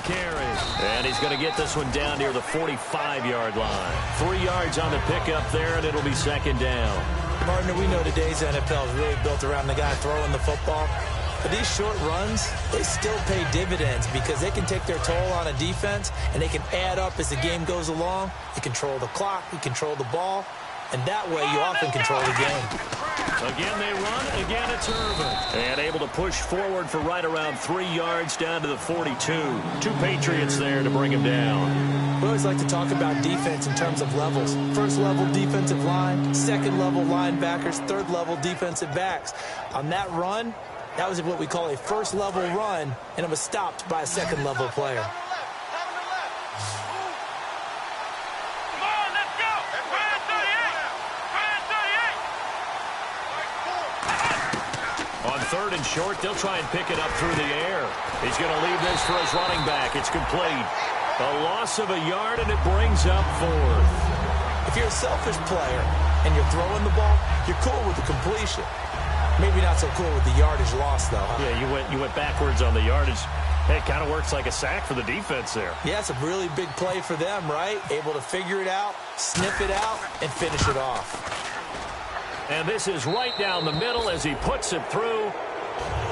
carry. And he's going to get this one down near the 45-yard line. 3 yards on the pickup there, and it'll be second down. Partner, we know today's NFL is really built around the guy throwing the football. But these short runs, they still pay dividends because they can take their toll on a defense, and they can add up as the game goes along. You control the clock, you control the ball, and that way you often control the game. Again they run, again it's Irvin. And able to push forward for right around 3 yards down to the 42. 2 Patriots there to bring him down. We always like to talk about defense in terms of levels. First level defensive line, second level linebackers, third level defensive backs. On that run, that was what we call a first level run, and it was stopped by a second level player. On 3rd and short, they'll try and pick it up through the air. He's going to leave this for his running back. It's complete. A loss of a yard, and it brings up 4th. If you're a selfish player and you're throwing the ball, you're cool with the completion. Maybe not so cool with the yardage loss, though. Huh? Yeah, you went backwards on the yardage. Hey, it kind of works like a sack for the defense there. Yeah, it's a really big play for them, right? Able to figure it out, sniff it out, and finish it off. And this is right down the middle as he puts it through.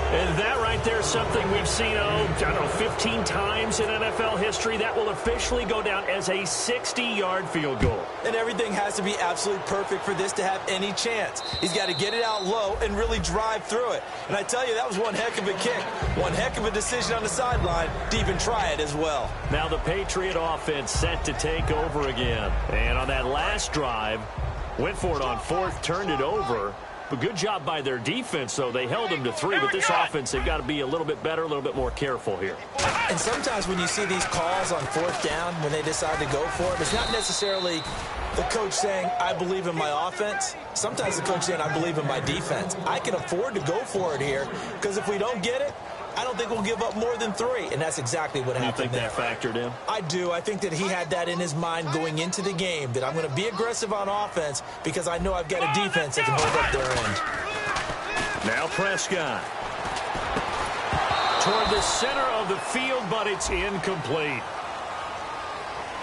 And that right there is something we've seen, I don't know, 15 times in NFL history. That will officially go down as a 60-yard field goal. And everything has to be absolutely perfect for this to have any chance. He's got to get it out low and really drive through it. And I tell you, that was one heck of a kick. One heck of a decision on the sideline to even try it as well. Now the Patriot offense set to take over again. And on that last drive, went for it on 4th, turned it over. But good job by their defense, though. They held them to 3, but this offense, they've got to be a little bit better, a little bit more careful here. And sometimes when you see these calls on 4th down, when they decide to go for it, it's not necessarily the coach saying, I believe in my offense. Sometimes the coach saying, I believe in my defense. I can afford to go for it here, because if we don't get it, I don't think we'll give up more than 3, and that's exactly what happened there. You think that factored in? I do. I think that he had that in his mind going into the game, that I'm going to be aggressive on offense because I know I've got a defense that can hold up their end. Now Prescott. Toward the center of the field, but it's incomplete.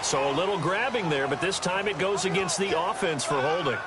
So a little grabbing there, but this time it goes against the offense for holding.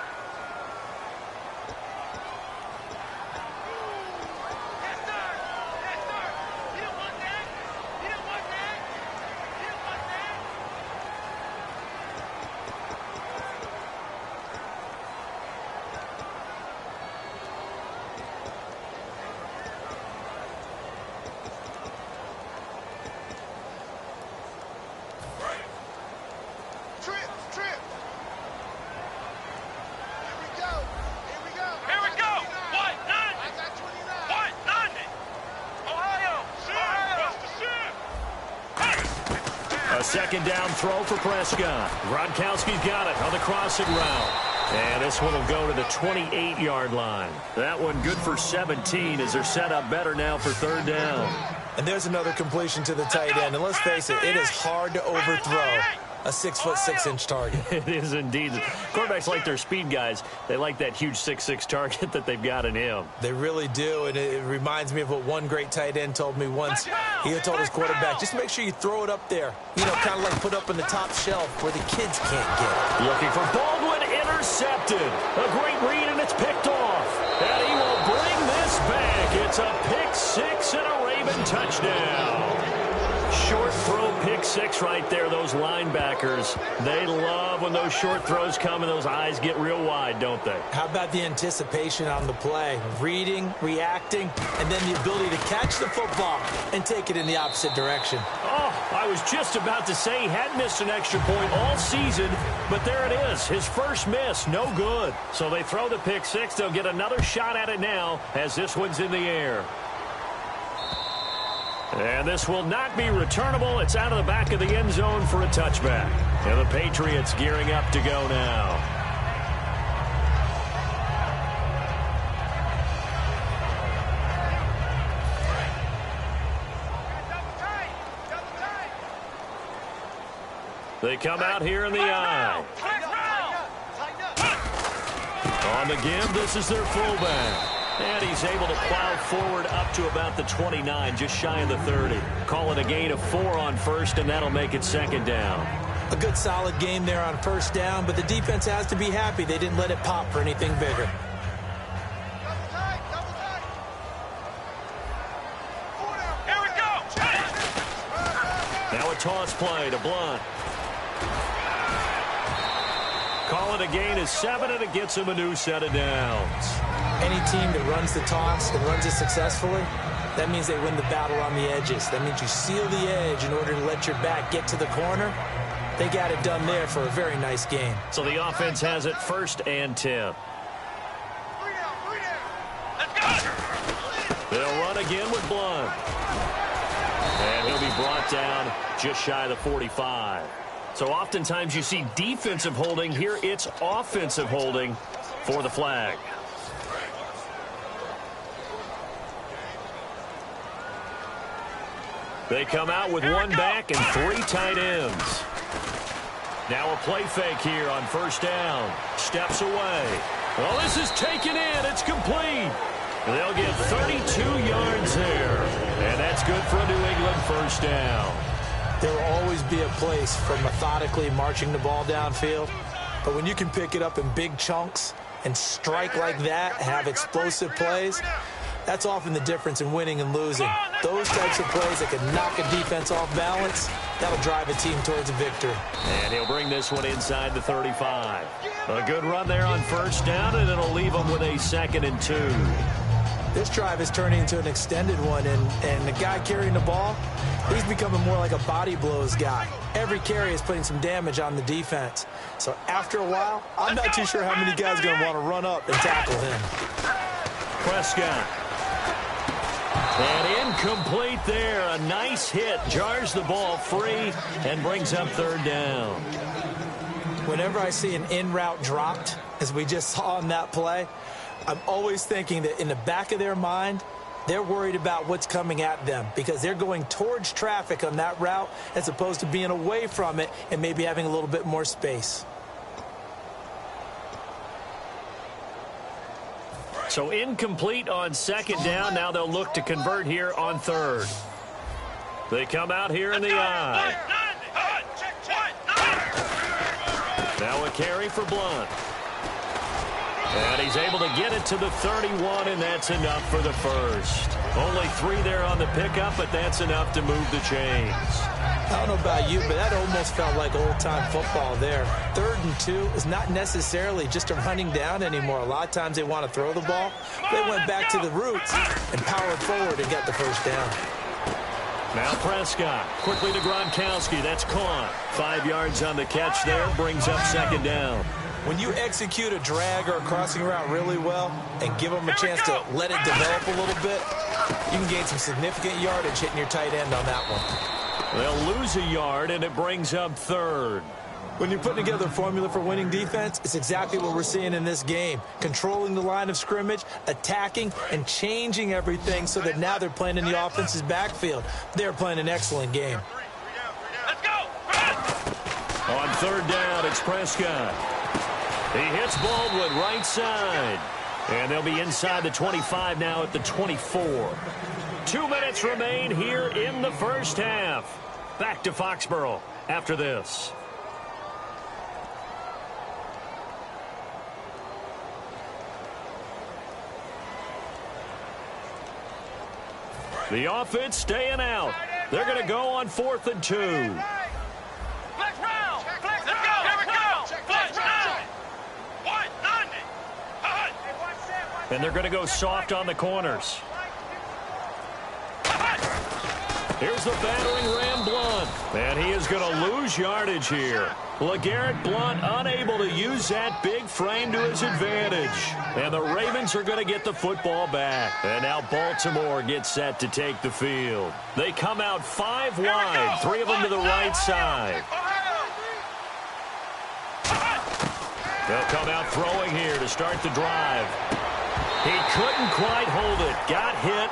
A second down throw for Prescott. Gronkowski's got it on the crossing route. And this one will go to the 28-yard line. That one good for 17 as they're set up better now for 3rd down. And there's another completion to the tight end. And let's face it, it is hard to overthrow a 6'6" target. It is indeed. Quarterbacks like their speed guys. They like that huge 6'6" target that they've got in him. They really do, and it reminds me of what one great tight end told me once. He told his quarterback, just make sure you throw it up there. You know, kind of like put up in the top shelf where the kids can't get it. Looking for Baldwin, intercepted. A great read, and it's picked off. And he will bring this back. It's a pick 6 and a Raven touchdown. Short throw pick 6 right there. Those linebackers, they love when those short throws come and those eyes get real wide, don't they? How about the anticipation on the play? Reading, reacting, and then the ability to catch the football and take it in the opposite direction. Oh, I was just about to say he hadn't missed an extra point all season, but there it is. His first miss, no good. So they throw the pick 6. They'll get another shot at it now as this one's in the air. And this will not be returnable. It's out of the back of the end zone for a touchback. And the Patriots gearing up to go now. They come out here in the eye. On the give, this is their fullback. And he's able to plow forward up to about the 29, just shy of the 30. Call it a gain of 4 on first, and that'll make it second down. A good solid game there on first down, but the defense has to be happy they didn't let it pop for anything bigger. Here we go. Now a toss play to Blunt. Call it a gain of 7, and it gets him a new set of downs. Any team that runs the toss and runs it successfully, that means they win the battle on the edges. That means you seal the edge in order to let your back get to the corner. They got it done there for a very nice game. So the offense has it 1st and 10. They'll run again with Blunt. And he'll be brought down just shy of the 45. So oftentimes you see defensive holding. Here it's offensive holding for the flag. They come out with 1 back and 3 tight ends. Now a play fake here on first down. Steps away. Well, this is taken in. It's complete. They'll get 32 yards there. And that's good for a New England first down. There will always be a place for methodically marching the ball downfield. But when you can pick it up in big chunks and strike like that, have explosive plays, that's often the difference in winning and losing. Those types of plays that can knock a defense off balance, that'll drive a team towards a victory. And he'll bring this one inside the 35. A good run there on first down, and it'll leave them with a 2nd and 2. This drive is turning into an extended one, and the guy carrying the ball, he's becoming more like a body blows guy. Every carry is putting some damage on the defense. So after a while, I'm not too sure how many guys are going to want to run up and tackle him. Prescott. And incomplete there. A nice hit. Jars the ball free and brings up 3rd down. Whenever I see an in-route dropped, as we just saw on that play, I'm always thinking that in the back of their mind, they're worried about what's coming at them because they're going towards traffic on that route as opposed to being away from it and maybe having a little bit more space. So incomplete on 2nd down. Now they'll look to convert here on 3rd. They come out here in the I. Now a carry for Blunt. And he's able to get it to the 31, and that's enough for the first. Only 3 there on the pickup, but that's enough to move the chains. I don't know about you, but that almost felt like old-time football there. 3rd and 2 is not necessarily just a running down anymore. A lot of times they want to throw the ball. They went back to the roots and powered forward and got the first down. Now Prescott, quickly to Gronkowski. That's caught. 5 yards on the catch there, brings up 2nd down. When you execute a drag or a crossing route really well and give them a chance to let it develop a little bit, you can gain some significant yardage hitting your tight end on that one. They'll lose a yard, and it brings up 3rd. When you're putting together a formula for winning defense, it's exactly what we're seeing in this game. Controlling the line of scrimmage, attacking, and changing everything so that now they're playing in the offense's backfield. They're playing an excellent game. Let's go. On 3rd down, it's Prescott. He hits Baldwin right side. And they'll be inside the 25 now at the 24. 2 minutes remain here in the first half. Back to Foxborough after this. The offense staying out. They're going to go on 4th and 2. Let's round. Let's go. Here we go. Let's round. 190. And they're going to go soft on the corners. Here's the battering ram Blunt. And he is going to lose yardage here. LeGarrette Blunt unable to use that big frame to his advantage. And the Ravens are going to get the football back. And now Baltimore gets set to take the field. They come out 5 wide, 3 of them to the right side. They'll come out throwing here to start the drive. He couldn't quite hold it. Got hit.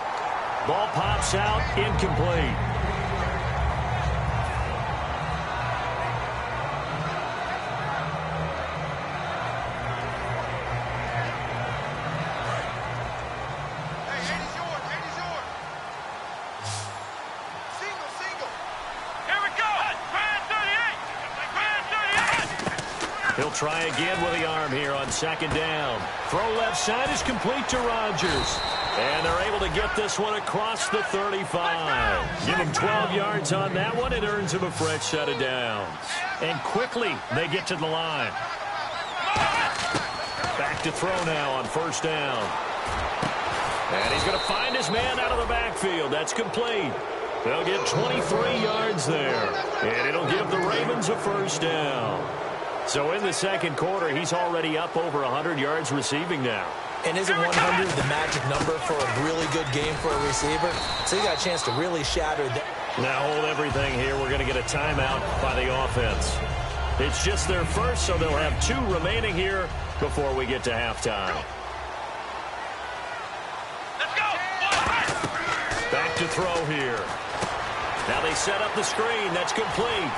Ball pops out, incomplete. He'll try again with the arm here on second down. Throw left side is complete to Rodgers. And they're able to get this one across the 35. Give him 12 yards on that one. It earns him a fresh set of downs. And quickly, they get to the line. Back to throw now on first down. And he's going to find his man out of the backfield. That's complete. They'll get 23 yards there. And it'll give the Ravens a first down. So in the second quarter, he's already up over 100 yards receiving now. And isn't 100 the magic number for a really good game for a receiver? So he got a chance to really shatter that. Now hold everything here. We're going to get a timeout by the offense. It's just their first, so they'll have 2 remaining here before we get to halftime. Let's go. Back to throw here. Now they set up the screen. That's complete.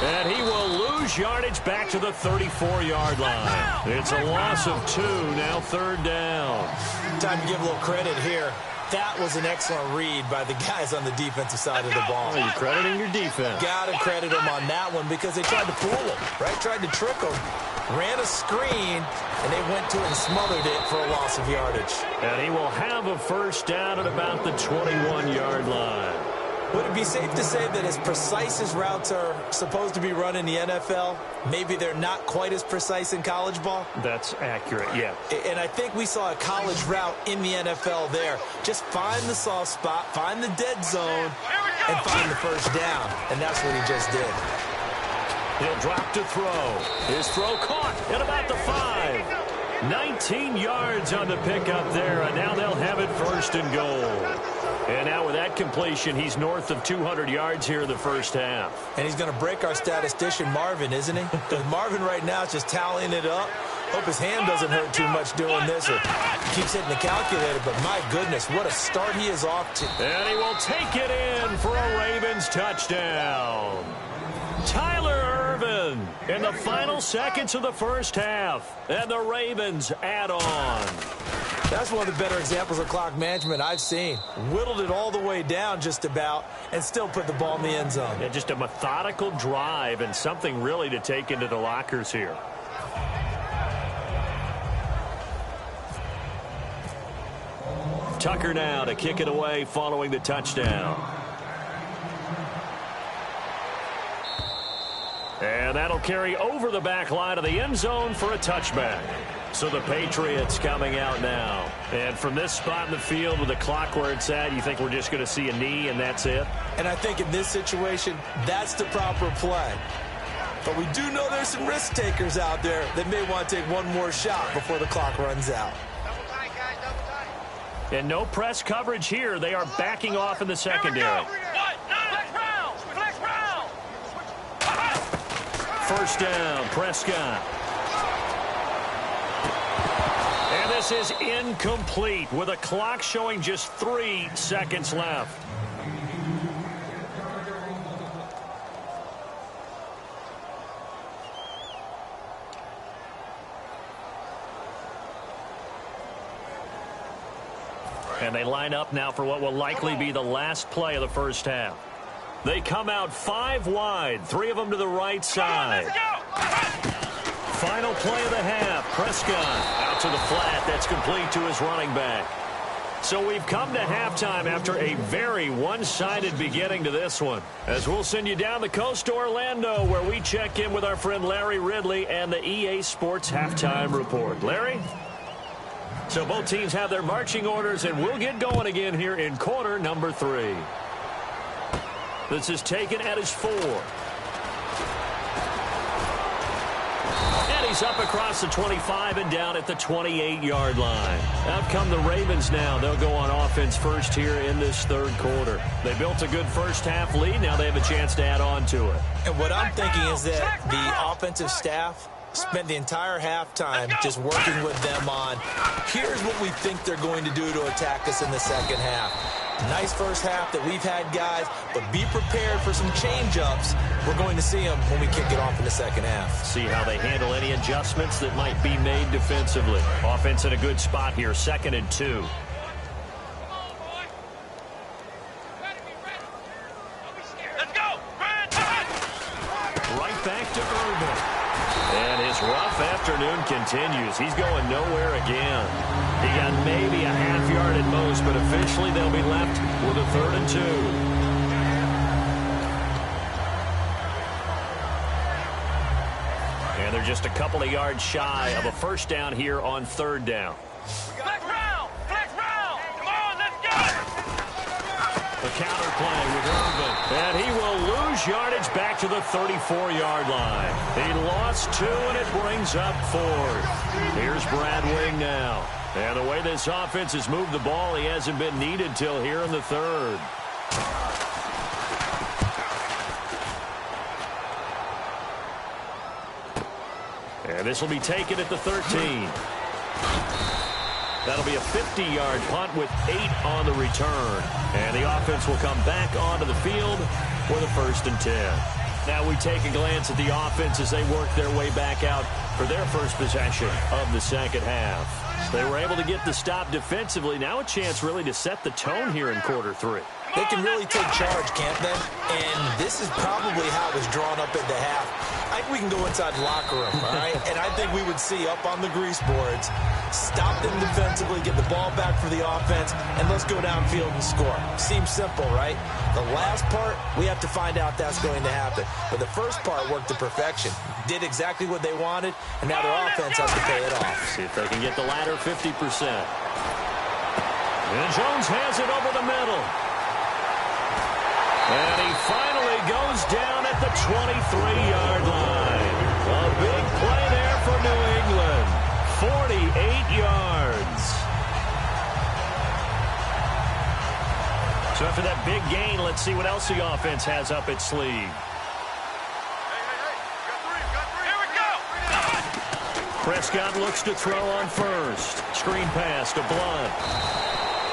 And he will lose yardage back to the 34-yard line. It's a loss of 2, now third down. Time to give a little credit here. That was an excellent read by the guys on the defensive side of the ball. Oh, you're crediting your defense. Got to credit them on that one because they tried to fool him, right? Tried to trick him. Ran a screen, and they went to it and smothered it for a loss of yardage. And he will have a first down at about the 21-yard line. Would it be safe to say that as precise as routes are supposed to be run in the NFL, maybe they're not quite as precise in college ball? That's accurate, yeah. And I think we saw a college route in the NFL there. Just find the soft spot, find the dead zone, and find the first down. And that's what he just did. He'll drop to throw. His throw caught at about the 5. 19 yards on the pickup there, and now they'll have it first and goal. And now with that completion, he's north of 200 yards here in the first half. And he's going to break our statistician, Marvin, isn't he? Because Marvin right now is just tallying it up. Hope his hand doesn't hurt too much doing this or keeps hitting the calculator. But my goodness, what a start he is off to. And he will take it in for a Ravens touchdown. Tyler Ervin in the final seconds of the first half. And the Ravens add on. That's one of the better examples of clock management I've seen. Whittled it all the way down just about and still put the ball in the end zone. Yeah, just a methodical drive and something really to take into the lockers here. Tucker now to kick it away following the touchdown. And that'll carry over the back line of the end zone for a touchback. So the Patriots coming out now. And from this spot in the field with the clock where it's at, you think we're just going to see a knee and that's it? And I think in this situation, that's the proper play. But we do know there's some risk takers out there that may want to take one more shot before the clock runs out. Double tight, guys, double tight. And no press coverage here. They are backing off in the secondary. Flex round. First down, Prescott. And this is incomplete with a clock showing just 3 seconds left. And they line up now for what will likely be the last play of the first half. They come out 5 wide, 3 of them to the right side. Final play of the half. Prescott out to the flat. That's complete to his running back. So we've come to halftime after a very one-sided beginning to this one. As we'll send you down the coast to Orlando, where we check in with our friend Larry Ridley and the EA Sports Halftime Report. Larry? So both teams have their marching orders, and we'll get going again here in quarter number 3. This is taken at his 4. And he's up across the 25 and down at the 28-yard line. Out come the Ravens now. They'll go on offense first here in this third quarter. They built a good first half lead. Now they have a chance to add on to it. And what I'm thinking is that the offensive staff spent the entire halftime just working with them on, here's what we think they're going to do to attack us in the second half. Nice first half that we've had, guys, but be prepared for some change-ups. We're going to see them when we kick it off in the second half. See how they handle any adjustments that might be made defensively. Offense in a good spot here, 2nd and 2. Right back to Urban. And his afternoon continues. He's going nowhere again. He got maybe a half yard at most, but officially they'll be left with a 3rd and 2. And they're just a couple of yards shy of a first down here on 3rd down. Flex round! Flex round! Come on, let's go! The counter play with Irvin. And he will lose yardage back to the 34-yard line. He lost 2, and it brings up 4th. Here's Brad Wing now. And the way this offense has moved the ball, he hasn't been needed till here in the 3rd. And this will be taken at the 13. That'll be a 50-yard punt with 8 on the return. And the offense will come back onto the field for the 1st and 10. Now we take a glance at the offense as they work their way back out for their first possession of the second half. They were able to get the stop defensively. Now a chance really to set the tone here in quarter 3. They can really take charge, can't they? And this is probably how it was drawn up at the half. I think we can go inside the locker room, all right? And I think we would see up on the grease boards, stop them defensively, get the ball back for the offense, and let's go downfield and score. Seems simple, right? The last part, we have to find out that's going to happen. But the first part worked to perfection. Did exactly what they wanted, and now their offense has to pay it off. See if they can get the latter 50%. And Jones has it over the middle. And he finally goes down at the 23-yard line. A big play there for New England. 48 yards. So after that big gain, let's see what else the offense has up its sleeve. Here we go! Prescott looks to throw on first. Screen pass to Blunt.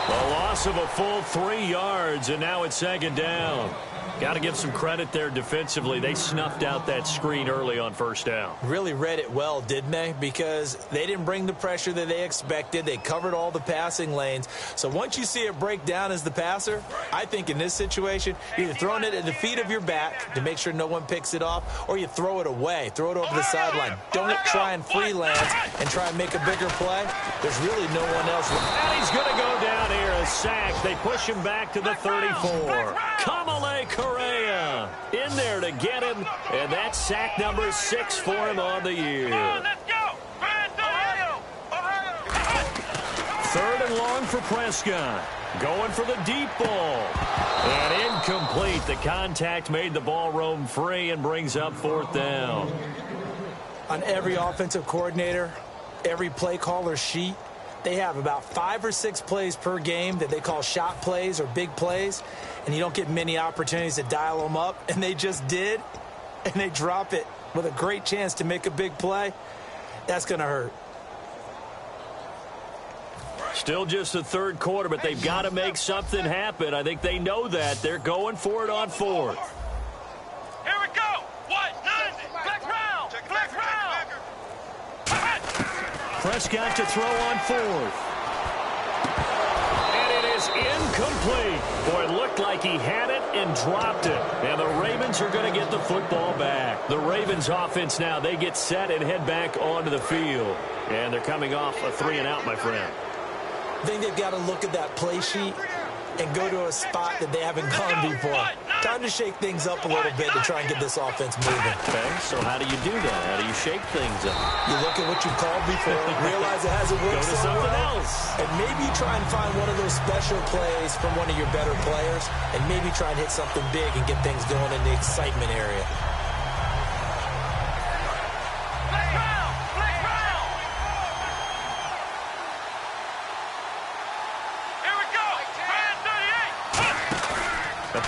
A loss of a full 3 yards, and now it's 2nd down. Got to give some credit there defensively. They snuffed out that screen early on 1st down. Really read it well, didn't they? Because they didn't bring the pressure that they expected. They covered all the passing lanes. So once you see it break down as the passer, I think in this situation, you're either throwing it at the feet of your back to make sure no one picks it off, or you throw it away. Throw it over the sideline. Don't try and freelance and try and make a bigger play. There's really no one else. And he's going to go down here, a sack. They push him back to the 34. Kamale Correa in there to get him, and that's sack number 6 for him on the year. Let's go! Ohio! 3rd and long for Prescott. Going for the deep ball. And incomplete. The contact made the ball roam free and brings up 4th down. On every offensive coordinator, every play caller sheet, they have about 5 or 6 plays per game that they call shot plays or big plays, and you don't get many opportunities to dial them up, and they just did, and they drop it with a great chance to make a big play. That's going to hurt. Still just the 3rd quarter, but they've got to make something happen. I think they know that. They're going for it on 4th. Here we go! What? Flex round! Flex round! Prescott to throw on 4th. And it is incomplete. Boy, it looked like he had it and dropped it. And the Ravens are going to get the football back. The Ravens offense now, they get set and head back onto the field. And they're coming off a 3-and-out, my friend. I think they've got to look at that play sheet and go to a spot that they haven't gone before. Time to shake things up a little bit to try and get this offense moving. Okay, so how do you do that? How do you shake things up? You look at what you've called before, realize it hasn't worked Go to something else. and maybe you try and find one of those special plays from one of your better players, and maybe try and hit something big and get things going in the excitement area.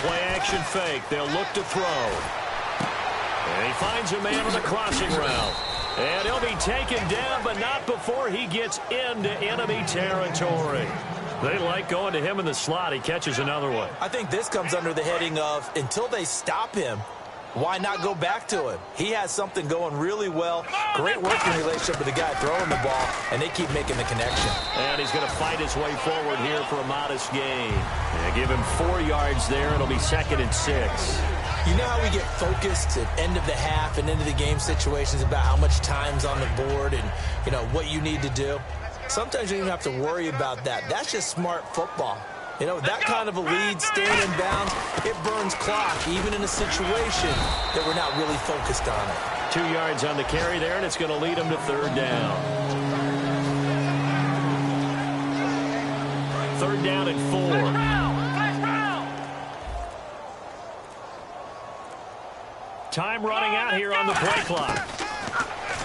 Play-action fake. They'll look to throw. And he finds a man on the crossing route. And he'll be taken down, but not before he gets into enemy territory. They like going to him in the slot. He catches another one. I think this comes under the heading of, until they stop him, why not go back to him? He has something going really well. Great working relationship with the guy throwing the ball, and they keep making the connection. And he's going to fight his way forward here for a modest gain. And give him 4 yards there. It'll be 2nd and 6. You know how we get focused at end of the half and into the game situations about how much time's on the board and, you know, what you need to do? Sometimes you don't even have to worry about that. That's just smart football. You know, that kind of a lead, staying in bounds, it burns clock, even in a situation that we're not really focused on it. 2 yards on the carry there, and it's going to lead them to third down. Third down and 4. Time running out here on the play clock.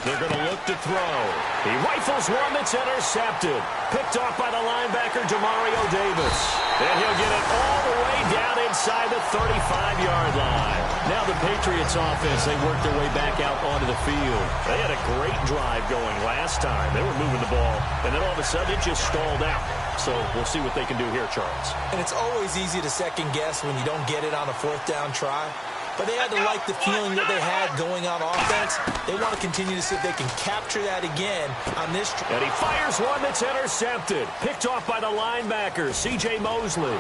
They're going to look to throw. He rifles one that's intercepted. Picked off by the linebacker, Demario Davis. And he'll get it all the way down inside the 35-yard line. Now the Patriots offense, they work their way back out onto the field. They had a great drive going last time. They were moving the ball, and then all of a sudden it just stalled out. So we'll see what they can do here, Charles. And it's always easy to second guess when you don't get it on a fourth down try. But they had to like the feeling that they had going on offense. They want to continue to see if they can capture that again on this. And he fires one that's intercepted. Picked off by the linebacker, C.J. Mosley.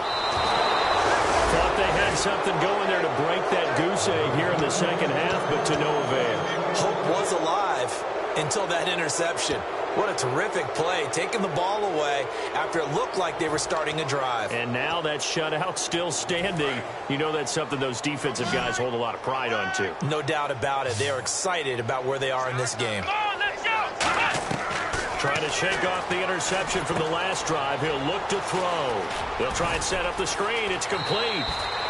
Thought they had something going there to break that goose egg here in the second half, but to no avail. Hope was alive until that interception. What a terrific play, taking the ball away after it looked like they were starting a drive. And now that shutout still standing. You know that's something those defensive guys hold a lot of pride on, too. No doubt about it. They are excited about where they are in this game. Trying to shake off the interception from the last drive. He'll look to throw. They'll try and set up the screen. It's complete.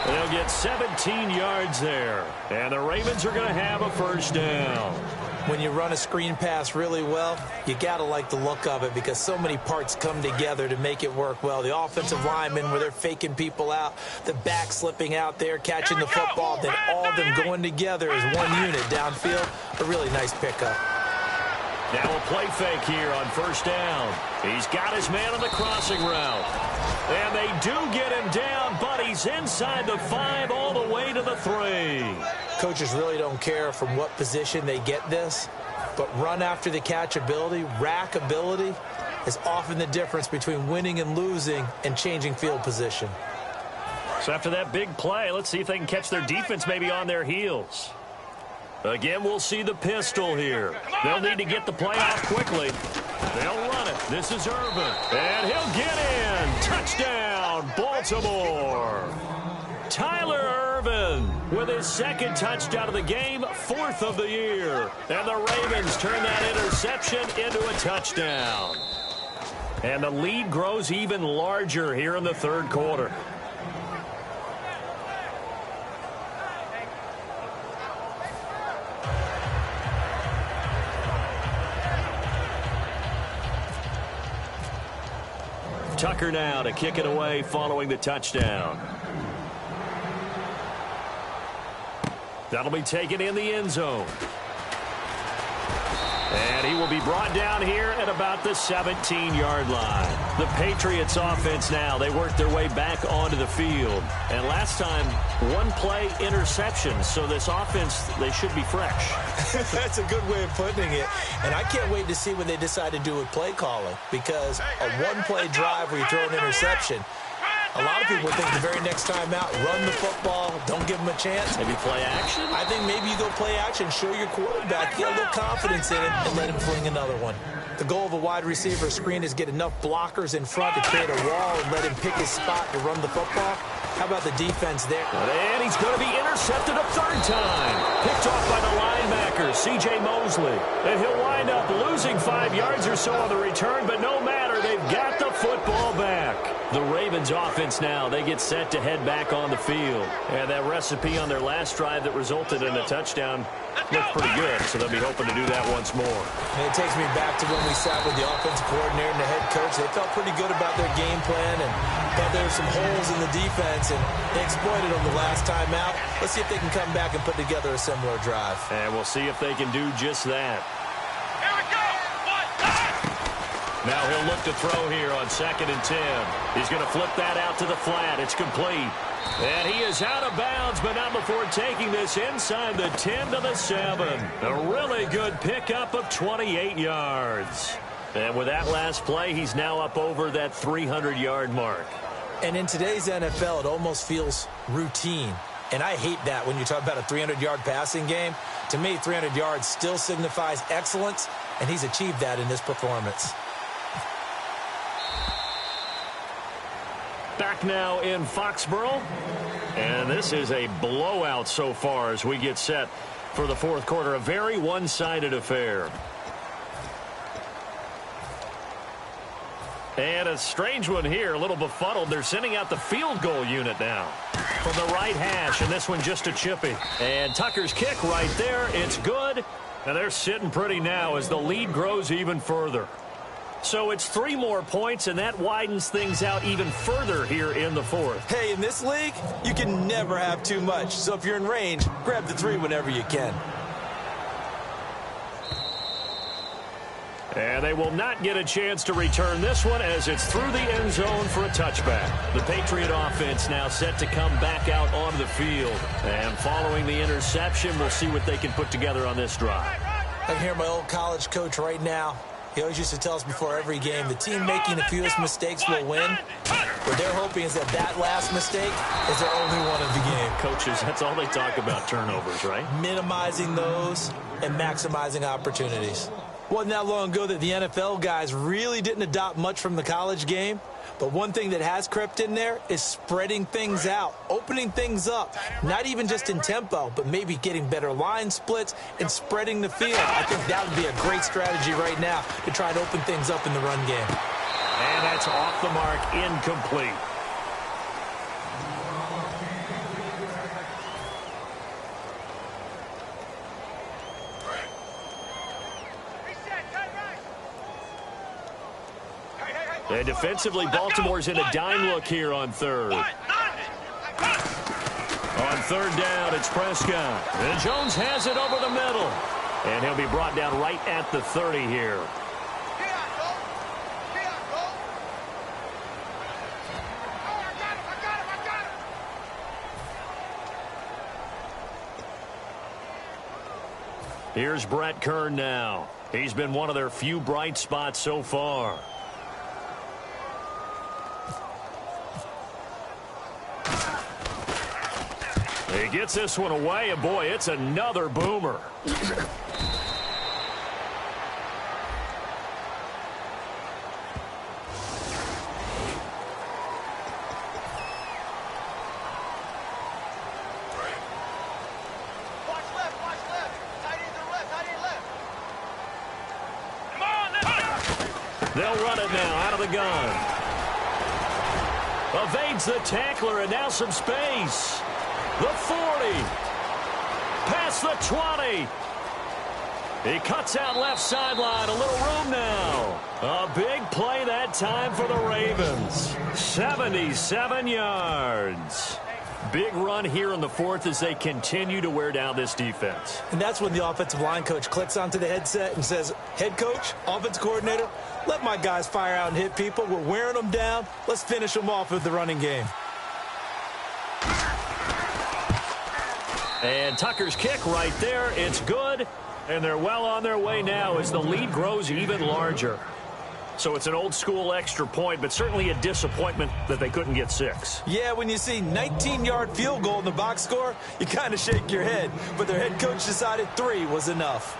And they'll get 17 yards there. And the Ravens are going to have a first down. When you run a screen pass really well, you got to like the look of it because so many parts come together to make it work well. The offensive linemen, where they're faking people out, the back slipping out there, catching the football, then all of them going together as one unit downfield. A really nice pickup. Now a play fake here on first down. He's got his man on the crossing route. And they do get him down, but he's inside the 5 all the way to the 3. Coaches really don't care from what position they get this, but run after the catch ability, rack ability, is often the difference between winning and losing and changing field position. So after that big play, let's see if they can catch their defense maybe on their heels. Again, we'll see the pistol here. They'll need to get the play off quickly. They'll run it. This is Irvin. And he'll get in. Touchdown, Baltimore. Tyler Irvin with his second touchdown of the game, 4th of the year. And the Ravens turn that interception into a touchdown. And the lead grows even larger here in the third quarter. Tucker now to kick it away following the touchdown. That'll be taken in the end zone. And he will be brought down here at about the 17-yard line. The Patriots offense now, they work their way back onto the field. And last time, one play interception. So this offense, they should be fresh. That's a good way of putting it. And I can't wait to see what they decide to do with play calling. Because a one-play drive where you throw an interception, a lot of people think the very next time out, run the football, don't give them a chance. Maybe play action? I think maybe you go play action, show your quarterback, get a little confidence in it, and let him fling another one. The goal of a wide receiver screen is get enough blockers in front to create a wall and let him pick his spot to run the football. How about the defense there? And he's going to be intercepted a third time. Picked off by the linebacker, C.J. Mosley. And he'll wind up losing 5 yards or so on the return, but no matter, they've got the football back. The Ravens offense now, they get set to head back on the field. And that recipe on their last drive that resulted in a touchdown looked pretty good, so they'll be hoping to do that once more. And it takes me back to when we sat with the offensive coordinator and the head coach. They felt pretty good about their game plan and thought there were some holes in the defense, and they exploited them the last time out. Let's see if they can come back and put together a similar drive. And we'll see if they can do just that. Here we go. Now he'll look to throw here on 2nd and 10. He's going to flip that out to the flat. It's complete. And he is out of bounds, but not before taking this inside the 10 to the 7. A really good pickup of 28 yards. And with that last play, he's now up over that 300-yard mark. And in today's NFL, it almost feels routine. And I hate that when you talk about a 300-yard passing game. To me, 300 yards still signifies excellence, and he's achieved that in this performance. Back now in Foxborough. And this is a blowout so far as we get set for the fourth quarter. A very one-sided affair. And a strange one here, a little befuddled. They're sending out the field goal unit now from the right hash, and this one just a chippy. And Tucker's kick right there, it's good. And they're sitting pretty now as the lead grows even further. So it's 3 more points, and that widens things out even further here in the fourth. Hey, in this league, you can never have too much. So if you're in range, grab the 3 whenever you can. And they will not get a chance to return this one as it's through the end zone for a touchback. The Patriot offense now set to come back out onto the field. And following the interception, we'll see what they can put together on this drive. I can hear my old college coach right now. He always used to tell us before every game, the team making the fewest mistakes will win. What they're hoping is that that last mistake is their only one of the game. Coaches, that's all they talk about, turnovers, right? Minimizing those and maximizing opportunities. Wasn't that long ago that the NFL guys really didn't adopt much from the college game. But one thing that has crept in there is spreading things out, opening things up, not even just in tempo, but maybe getting better line splits and spreading the field. I think that would be a great strategy right now to try and open things up in the run game. And that's off the mark, incomplete. And defensively, Baltimore's in a dime look here on third. On third down, it's Prescott. And Jones has it over the middle. And he'll be brought down right at the 30 here. Here's Brett Kern now. He's been one of their few bright spots so far. He gets this one away, and boy, it's another boomer. They'll run it now out of the gun. Evades the tackler, and now some space. The 40. Past the 20. He cuts out left sideline. A little room now. A big play that time for the Ravens. 77 yards. Big run here in the fourth as they continue to wear down this defense. And that's when the offensive line coach clicks onto the headset and says, head coach, offense coordinator, let my guys fire out and hit people. We're wearing them down. Let's finish them off with the running game. And Tucker's kick right there. It's good. And they're well on their way now as the lead grows even larger. So it's an old-school extra point, but certainly a disappointment that they couldn't get 6. Yeah, when you see 19-yard field goal in the box score, you kind of shake your head. But their head coach decided 3 was enough.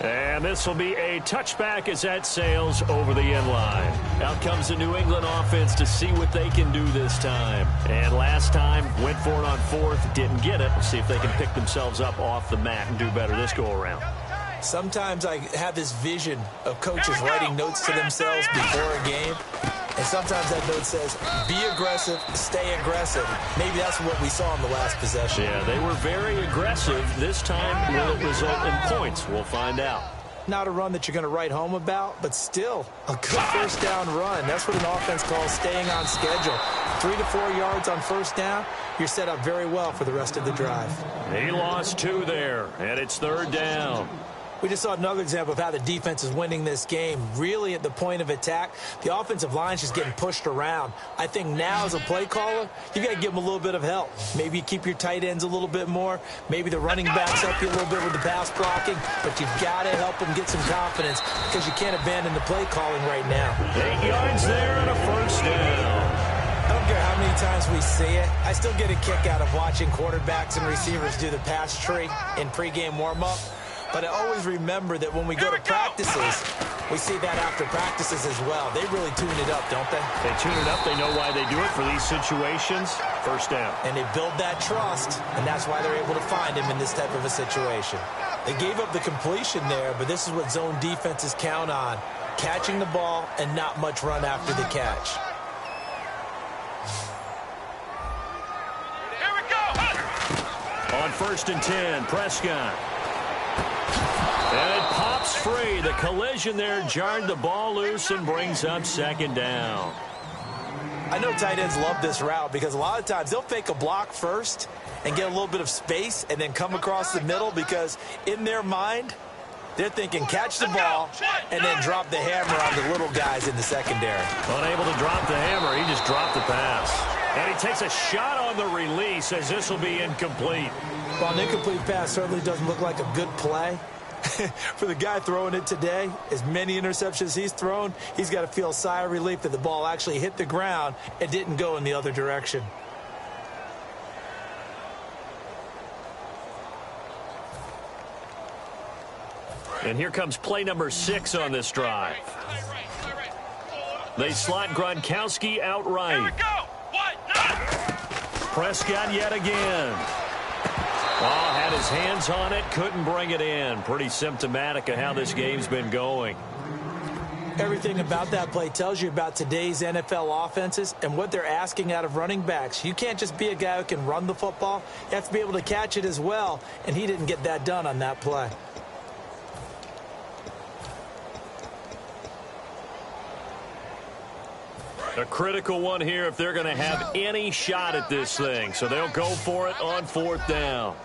And this will be a touchback as that sails over the end line. Out comes the New England offense to see what they can do this time. And last time, went for it on fourth, didn't get it. We'll see if they can pick themselves up off the mat and do better this go-around. Sometimes I have this vision of coaches writing notes to themselves before a game. And sometimes that note says, be aggressive, stay aggressive. Maybe that's what we saw in the last possession. Yeah, they were very aggressive. This time, will it result in points? We'll find out. Not a run that you're going to write home about, but still a good first down run. That's what an offense calls staying on schedule. 3 to 4 yards on first down, you're set up very well for the rest of the drive. He lost 2 there, and it's third down. We just saw another example of how the defense is winning this game. Really at the point of attack, the offensive line's just getting pushed around. I think now as a play caller, you got to give them a little bit of help. Maybe you keep your tight ends a little bit more. Maybe the running backs help you a little bit with the pass blocking. But you've got to help them get some confidence because you can't abandon the play calling right now. 8 yards there and a first down. I don't care how many times we see it. I still get a kick out of watching quarterbacks and receivers do the pass tree in pregame warm-up. But I always remember that when we go to practices, we see that after practices as well. They really tune it up, don't they? They tune it up. They know why they do it for these situations. First down. And they build that trust, and that's why they're able to find him in this type of a situation. They gave up the completion there, but this is what zone defenses count on. Catching the ball and not much run after the catch. Here we go. On 1st and 10, Prescott. And it pops free. The collision there jarred the ball loose and brings up 2nd down. I know tight ends love this route because a lot of times they'll fake a block first and get a little bit of space and then come across the middle because in their mind, they're thinking catch the ball and then drop the hammer on the little guys in the secondary. Unable to drop the hammer, he just dropped the pass. And he takes a shot on the release as this will be incomplete. Well, an incomplete pass certainly doesn't look like a good play. For the guy throwing it today, as many interceptions he's thrown, he's got to feel a sigh of relief that the ball actually hit the ground and didn't go in the other direction. And here comes play number 6 on this drive. They slot Gronkowski outright. Here we go. What? Prescott yet again. Oh, had his hands on it, couldn't bring it in. Pretty symptomatic of how this game's been going. Everything about that play tells you about today's NFL offenses and what they're asking out of running backs. You can't just be a guy who can run the football. You have to be able to catch it as well, and he didn't get that done on that play. A critical one here if they're going to have any shot at this thing. So they'll go for it on 4th down.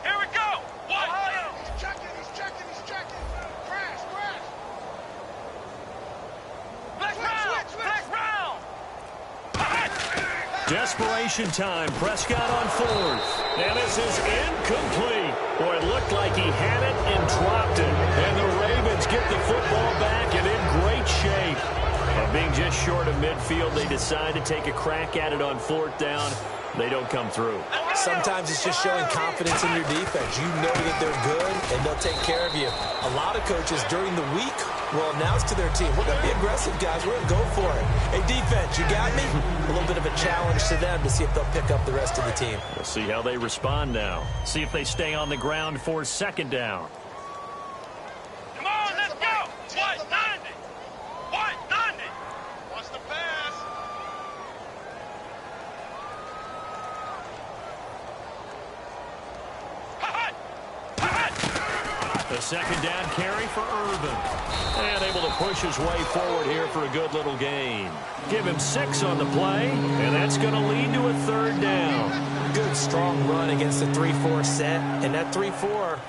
Here we go. What? He's checking. Crash. Black round. Desperation time. Prescott on 4th. And this is incomplete. Boy, it looked like he had it and dropped it. And the Ravens get the football back and in great shape. Being just short of midfield, they decide to take a crack at it on 4th down. They don't come through. Sometimes it's just showing confidence in your defense. You know that they're good, and they'll take care of you. A lot of coaches during the week will announce to their team, we're going to be aggressive, guys. We're going to go for it. Hey, defense, you got me? A little bit of a challenge to them to see if they'll pick up the rest of the team. We'll see how they respond now. See if they stay on the ground for 2nd down. Come on, let's go. What? 90. What? 90. Watch the pass. The 2nd down carry for Irvin. And able to push his way forward here for a good little gain. Give him 6 on the play, and that's going to lead to a 3rd down. Good, strong run against the 3-4 set. And that 3-4,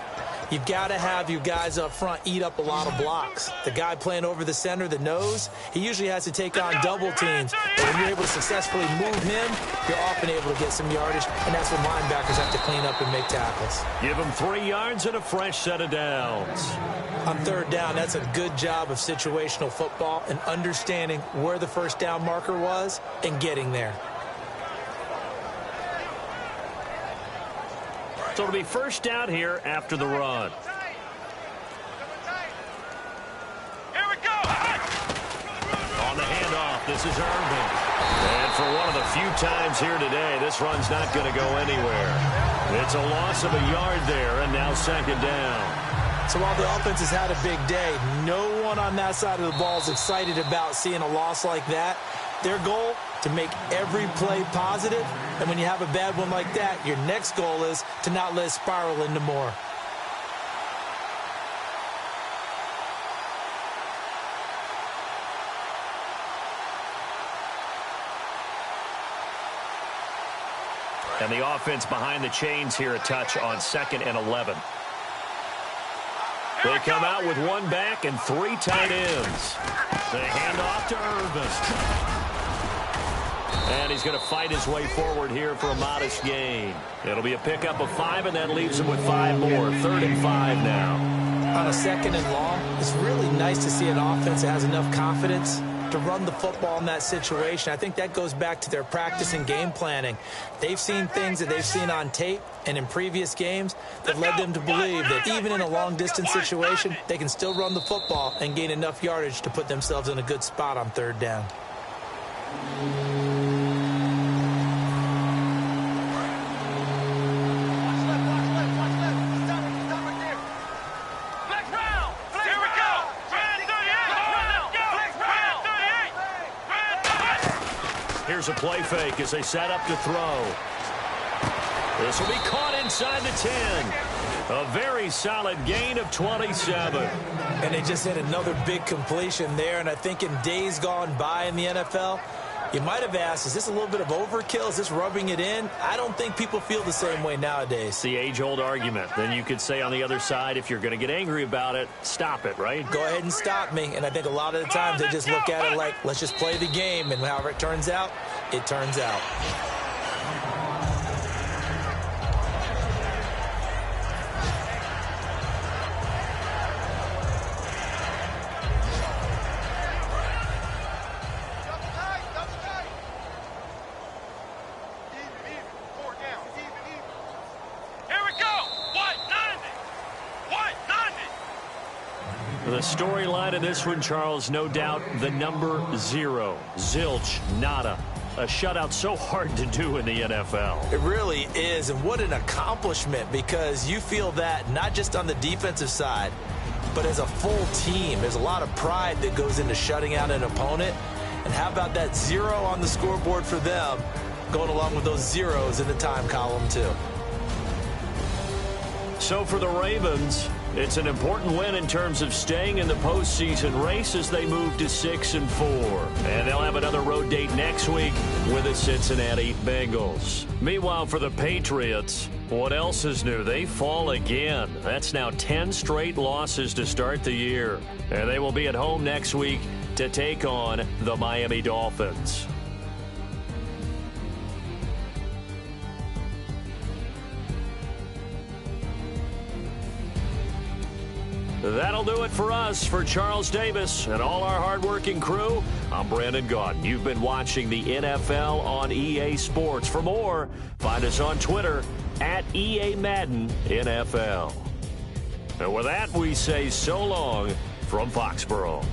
you've got to have you guys up front eat up a lot of blocks. The guy playing over the center, the nose, he usually has to take on double teams. But when you're able to successfully move him, you're often able to get some yardage, and that's when linebackers have to clean up and make tackles. Give him 3 yards and a fresh set of downs. On 3rd down, that's a good job of situational football and understanding where the 1st down marker was and getting there. So it'll be 1st down here after the run. Here we go. On the handoff, this is Irvin. And for one of the few times here today, this run's not going to go anywhere. It's a loss of a yard there, and now 2nd down. So while the offense has had a big day, no one on that side of the ball is excited about seeing a loss like that. Their goal, to make every play positive, and when you have a bad one like that, your next goal is to not let it spiral into more. And the offense behind the chains here a touch on 2nd and 11. They come out with 1 back and 3 tight ends. They hand off to Irvin. And he's going to fight his way forward here for a modest gain. It'll be a pickup of 5, and that leaves him with 5 more. 3rd and 5 now. On a 2nd and long, it's really nice to see an offense that has enough confidence to run the football in that situation. I think that goes back to their practice and game planning. They've seen things that they've seen on tape and in previous games that led them to believe that even in a long-distance situation, they can still run the football and gain enough yardage to put themselves in a good spot on third down. Here's a play fake as they set up to throw. This will be caught inside the 10. A very solid gain of 27. And they just had another big completion there. And I think in days gone by in the NFL, you might have asked, is this a little bit of overkill? Is this rubbing it in? I don't think people feel the same way nowadays. It's the age-old argument. Then you could say on the other side, if you're going to get angry about it, stop it, right? Go ahead and stop me. And I think a lot of the times they just look at it like, let's just play the game. And however it turns out, it turns out. The storyline of this one, Charles, no doubt the number 0. Zilch, nada. A shutout so hard to do in the NFL. It really is, and what an accomplishment, because you feel that not just on the defensive side, but as a full team. There's a lot of pride that goes into shutting out an opponent. And how about that 0 on the scoreboard for them, going along with those zeros in the time column, too. So for the Ravens, it's an important win in terms of staying in the postseason race as they move to 6-4. And they'll have another road date next week with the Cincinnati Bengals. Meanwhile, for the Patriots, what else is new? They fall again. That's now 10 straight losses to start the year. And they will be at home next week to take on the Miami Dolphins. That'll do it for us. For Charles Davis and all our hardworking crew, I'm Brandon Gaudin. You've been watching the NFL on EA Sports. For more, find us on Twitter at EA Madden NFL. And with that, we say so long from Foxborough.